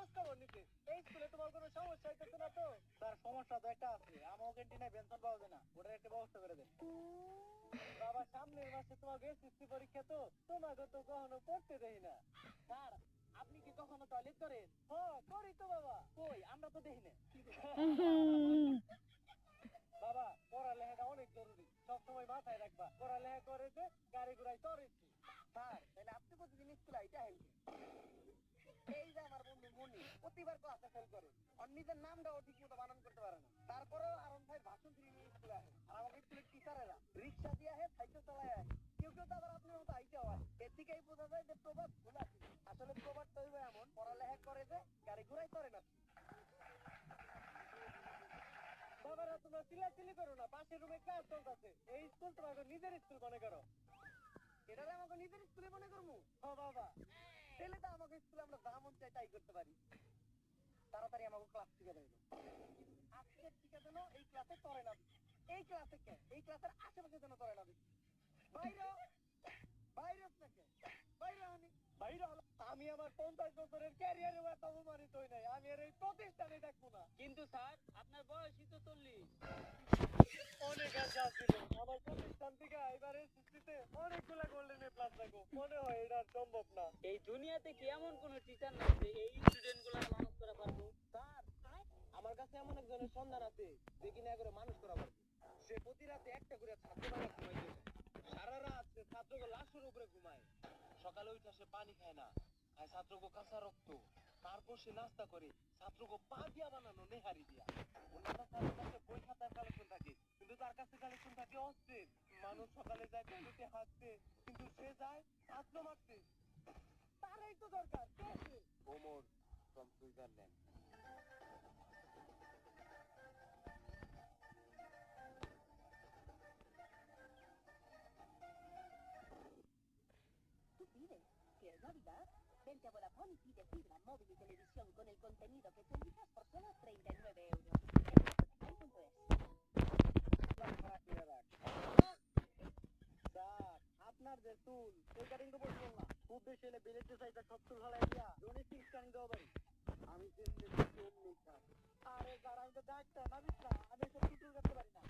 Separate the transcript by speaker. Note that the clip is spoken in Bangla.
Speaker 1: খোঁজ খবর নিতে। এই স্কুলে তোমার কোনো সমস্যা হইতেছে না তো? স্যার সমস্যা তো একটা আছে, আমার ক্যান্টিনে বেতন পাওয়া যায় না, ওটার একটা ব্যবস্থা করে দেন। বাবা সামনের মাসে তোমাকে এসএসসি পরীক্ষা তো, তোমাকে তো কখনো পড়তে দেই না। স্যার আপনি কি কখনো টয়লেট করেন? হ্যাঁ করি তো বাবা। কই আমরা তো দেখি না। বাবা পড়ালেখাটা অনেক জরুরি, সবসময় মাথায় রাখবা। পড়ালেখা করে যে গাড়ি ঘোড়ায় চড়েছি। স্যার তাহলে আপনি প্রতিদিন স্কুলে আইতে হেলবে। এই যে আমার বন্ধু মনি প্রতিবার ক্লাসে ফেল করে, আর নিজের নামটাও ঠিক মতো বানান করতে পারে না। তারপরেও আরন ভাই ভাষণ দিয়ে নিয়ে স্কুলে আসে। আর আমাকে স্কুলের টিচারেরা রিক্সা দিয়ে আসে, সাইকেল চালায় আসে। কেউ কেউ তো আবার আপনার মতো আইতে হয়। এর থেকেই বোঝা যায় যে প্রভাব ভুল আছে। আসলে প্রভাবটা হইবে এমন, পড়ালেখা করে যে গাড়ি ঘোড়ায় চড়ে না। বাবারা তোমরা চিল্লাচিল্লি করো না, পাশের রুমে ক্লাস চলতেছে। এই স্কুল তোমাকে নিজের স্কুল মনে করো। এটা আমাকে নিজের স্কুলে মনে করবো? হ্যাঁ বাবা, তাহলে তো আমাকে স্কুলে আমরা যা মন চাই তাই করতে পারি। তাড়াতাড়ি আমাকে ক্লাস শিখে দেবো। আজকে শিখে দিল এই ক্লাসে তরে না দিচ্ছি। এই ক্লাসে কে? এই ক্লাসের আশেপাশে যেন তরে না দিচ্ছি। বাইরে বাইরে থেকে বাইরে হনি বাইরে হলো। আমি আমার 50 বছরের ক্যারিয়ারে এত অপমানিত হই নাই, আমি আর এই প্রতিষ্ঠানে দেখবো না। কিন্তু স্যার আপনার বয়সই তো 40। অনেক আশা ছিল আমার প্রতিষ্ঠান থেকে এবারে এসএসসিতে অনেকগুলা গোল্ডেন প্লাস থাকবো, মনে হয় এটা সম্ভব না। এই দুনিয়াতে কি এমন কোন টিচার নাই যে এই স্টুডেন্টগুলো মানুষ করা পারবো? স্যার আমার কাছে এমন একজনের সন্ধান আছে যে কিনা করে মানুষ করা পারবো। সে প্রতি রাতে একটা করে ছাত্র বানিয়ে ঘুমাইতে যায়। সারা রাত সে ছাত্রকে লাশের উপরে ঘুমায়। সকালে উঠে সে পানি খায় না, খায় ছাত্রকে কাঁচা রক্ত। তারপর সে নাস্তা করে ছাত্রকে পা দিয়া বানানো নেহারি দিয়া। অন্যান্য স্যারের কাছে বই খাতার কালেকশন থাকে, কিন্তু তার কাছে কালেকশন থাকে অস্ত্রের। মানুষ সকালে যায় টয়লেটে হাঁটতে, কিন্তু সে যায় ছাত্র মারতে। তারাই তো দরকার। কে সে? Omar from Switzerland.
Speaker 2: ¿Tú pides? ¿Quieres Navidad? Vente a Vodafone y pide fibra, móvil y televisión con el contenido que tú elijas por solo 39 euros. En Vodafone.es.
Speaker 1: আপনার যে চুল সেই কাটিং তো বলবো না, খুব বেশি হলে বেড়েতে চাইটা সব চুল হলাই দিয়া ডোনেটিং কাটিং দেওয়া পারি। আমি যেমনি আরে যারা আমি তো ডাক্তার না, আমি তো চুল কাটতে পারি না।